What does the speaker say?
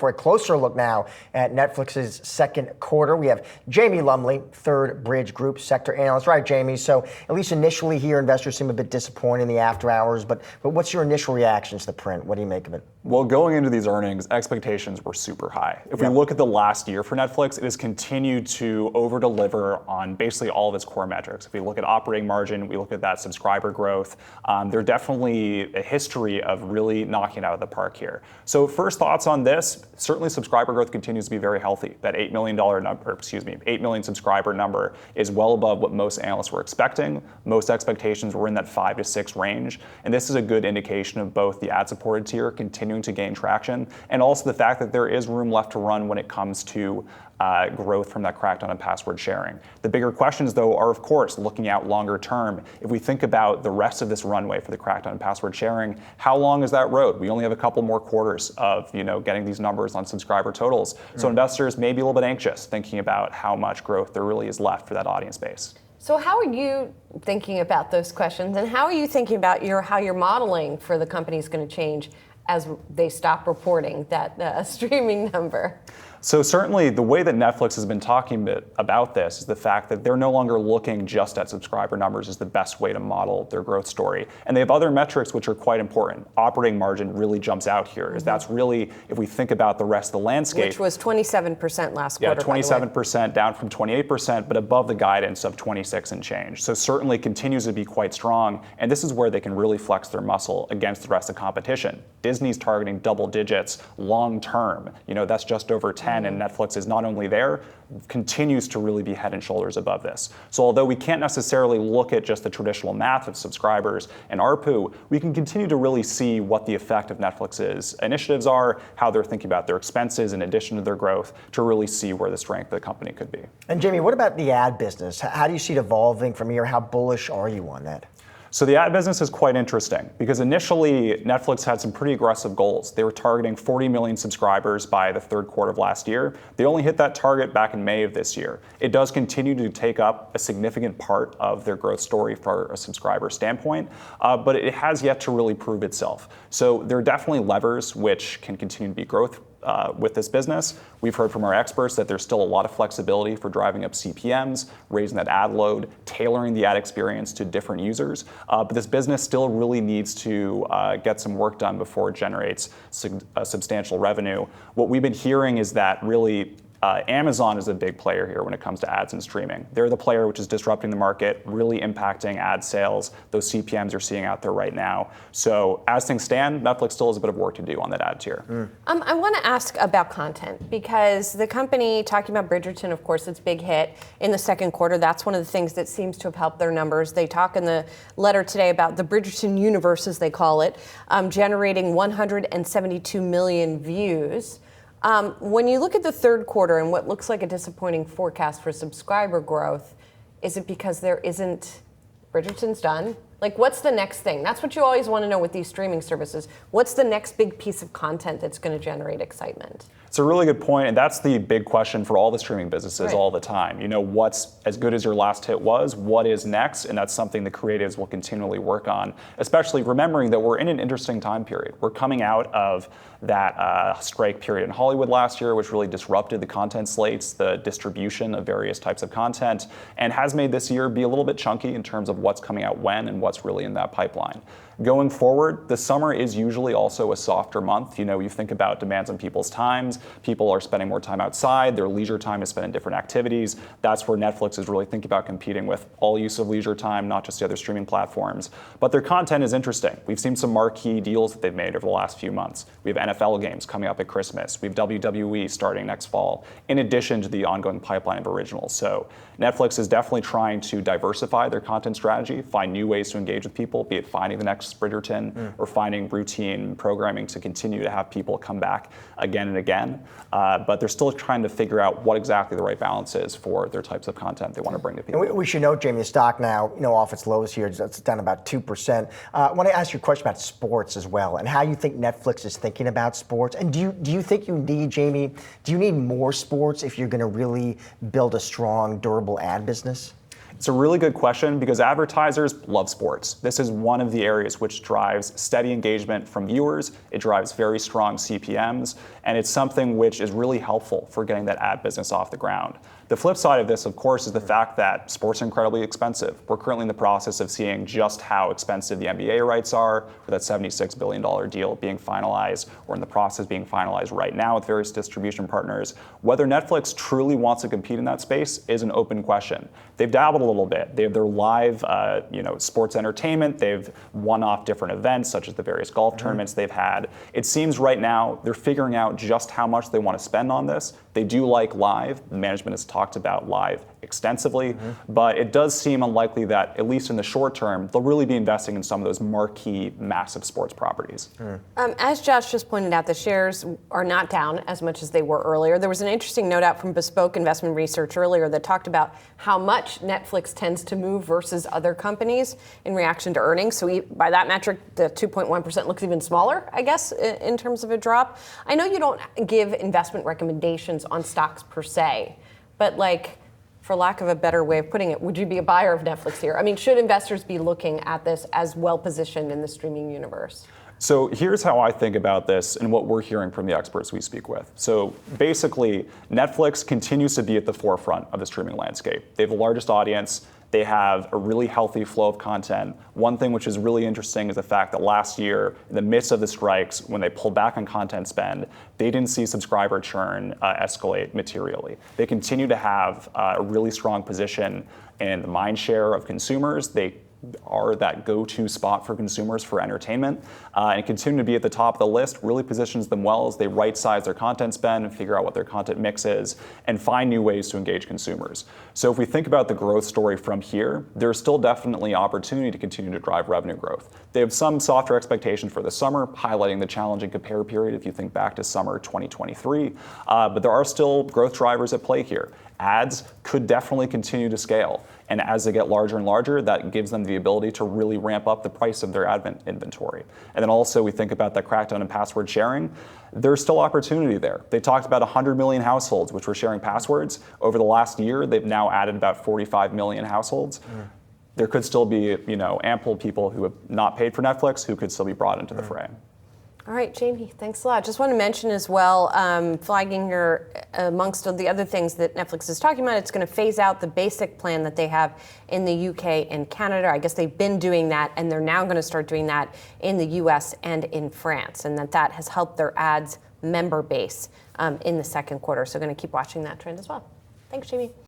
for a closer look now at Netflix's second quarter. We have Jamie Lumley, Third Bridge Group sector analyst. Right, Jamie. So at least initially here, investors seem a bit disappointed in the after hours. But what's your initial reaction to the print? What do you make of it? Well, going into these earnings, expectations were super high. If we look at the last year for Netflix, it has continued to over-deliver on basically all of its core metrics. If we look at operating margin, we look at that subscriber growth, there's definitely a history of really knocking it out of the park here. So first thoughts on this, certainly subscriber growth continues to be very healthy. That $8 million subscriber number is well above what most analysts were expecting. Most expectations were in that 5 to 6 range. And this is a good indication of both the ad-supported tier continuing to gain traction, and also the fact that there is room left to run when it comes to growth from that crackdown on password sharing. The bigger questions, though, are, of course, looking out longer term. If we think about the rest of this runway for the crackdown on password sharing, how long is that road? We only have a couple more quarters of getting these numbers on subscriber totals. So investors may be a little bit anxious thinking about how much growth there really is left for that audience base. So how are you thinking about those questions, and how are you thinking about how your modeling for the company is going to change as they stop reporting that streaming number? So certainly the way that Netflix has been talking about this is the fact that they're no longer looking just at subscriber numbers as the best way to model their growth story. And they have other metrics which are quite important. Operating margin really jumps out here, as that's really, if we think about the rest of the landscape. Which was 27% last quarter, 27% down from 28%, but above the guidance of 26 and change. So certainly continues to be quite strong. And this is where they can really flex their muscle against the rest of the competition. Disney's targeting double digits long term. That's just over 10. And Netflix is not only there, continues to really be head and shoulders above this. So although we can't necessarily look at just the traditional math of subscribers and ARPU, we can continue to really see what the effect of Netflix's initiatives are, how they're thinking about their expenses in addition to their growth, to really see where the strength of the company could be. And Jamie, what about the ad business? How do you see it evolving from here? How bullish are you on that? So the ad business is quite interesting because initially Netflix had some pretty aggressive goals. They were targeting 40 million subscribers by the third quarter of last year. They only hit that target back in May of this year. It does continue to take up a significant part of their growth story for a subscriber standpoint, but it has yet to really prove itself. So there are definitely levers which can continue to be growth with this business. We've heard from our experts that there's still a lot of flexibility for driving up CPMs, raising that ad load, tailoring the ad experience to different users. But this business still really needs to get some work done before it generates substantial revenue. What we've been hearing is that really Amazon is a big player here when it comes to ads and streaming. They're the player which is disrupting the market, really impacting ad sales. Those CPMs you're seeing out there right now. So as things stand, Netflix still has a bit of work to do on that ad tier. I want to ask about content, because the company, talking about Bridgerton, of course, its big hit in the second quarter. That's one of the things that seems to have helped their numbers. They talk in the letter today about the Bridgerton universe, as they call it, generating 172 million views. When you look at the third quarter and what looks like a disappointing forecast for subscriber growth, is it because there isn't, Bridgerton's done? Like, what's the next thing? That's what you always want to know with these streaming services. What's the next big piece of content that's going to generate excitement? It's a really good point, and that's the big question for all the streaming businesses all the time. What's as good as your last hit was? What is next? And that's something the creatives will continually work on, especially remembering that we're in an interesting time period. We're coming out of that strike period in Hollywood last year, which really disrupted the content slates, the distribution of various types of content, and has made this year be a little bit chunky in terms of what's coming out when and what's really in that pipeline. Going forward, the summer is usually also a softer month. You think about demands on people's times. People are spending more time outside. Their leisure time is spent in different activities. That's where Netflix is really thinking about competing with all use of leisure time, not just the other streaming platforms. But their content is interesting. We've seen some marquee deals that they've made over the last few months. We have NFL games coming up at Christmas. We have WWE starting next fall, in addition to the ongoing pipeline of originals. So Netflix is definitely trying to diversify their content strategy, find new ways to engage with people, be it finding the next Bridgerton or finding routine programming to continue to have people come back again and again. But they're still trying to figure out what exactly the right balance is for their types of content they want to bring to people. And we should note, Jamie, the stock now, off its lows here, it's down about 2%. I want to ask you a question about sports as well, and how you think Netflix is thinking about sports. And do you think you need, Jamie, do you need more sports if you're going to really build a strong, durable ad business? It's a really good question because advertisers love sports. This is one of the areas which drives steady engagement from viewers. It drives very strong CPMs, and it's something which is really helpful for getting that ad business off the ground. The flip side of this, of course, is the fact that sports are incredibly expensive. We're currently in the process of seeing just how expensive the NBA rights are, with that $76 billion deal being finalized, or in the process of being finalized right now with various distribution partners. Whether Netflix truly wants to compete in that space is an open question. They've dabbled a little bit. They have their live sports entertainment. They've one-off different events, such as the various golf tournaments they've had. It seems right now they're figuring out just how much they want to spend on this. They do like live. Management has talked about live extensively, but it does seem unlikely that, at least in the short term, they'll really be investing in some of those marquee, massive sports properties. As Josh just pointed out, the shares are not down as much as they were earlier. There was an interesting note out from Bespoke Investment Research earlier that talked about how much Netflix tends to move versus other companies in reaction to earnings. So by that metric, the 2.1% looks even smaller, I guess, in terms of a drop. I know you don't give investment recommendations on stocks per se, but for lack of a better way of putting it, would you be a buyer of Netflix here? I mean, should investors be looking at this as well positioned in the streaming universe? So here's how I think about this and what we're hearing from the experts we speak with. So basically, Netflix continues to be at the forefront of the streaming landscape. They have the largest audience. They have a really healthy flow of content. One thing which is really interesting is the fact that last year, in the midst of the strikes, when they pulled back on content spend, they didn't see subscriber churn escalate materially. They continue to have a really strong position in the mind share of consumers. They are that go-to spot for consumers for entertainment, and continue to be at the top of the list. Really positions them well as they right-size their content spend and figure out what their content mix is and find new ways to engage consumers. So if we think about the growth story from here, there's still definitely opportunity to continue to drive revenue growth. They have some softer expectations for the summer, highlighting the challenging compare period if you think back to summer 2023, but there are still growth drivers at play here. Ads could definitely continue to scale. And as they get larger and larger, that gives them the ability to really ramp up the price of their ad inventory. And then also we think about that crackdown in password sharing. There's still opportunity there. They talked about 100 million households which were sharing passwords. Over the last year, they've now added about 45 million households. There could still be ample people who have not paid for Netflix who could still be brought into the fray. All right, Jamie, thanks a lot. Just want to mention as well, flagging here amongst the other things that Netflix is talking about, it's going to phase out the basic plan that they have in the UK and Canada. I guess they've been doing that, and they're now going to start doing that in the US and in France, and that has helped their ads member base in the second quarter. So going to keep watching that trend as well. Thanks, Jamie.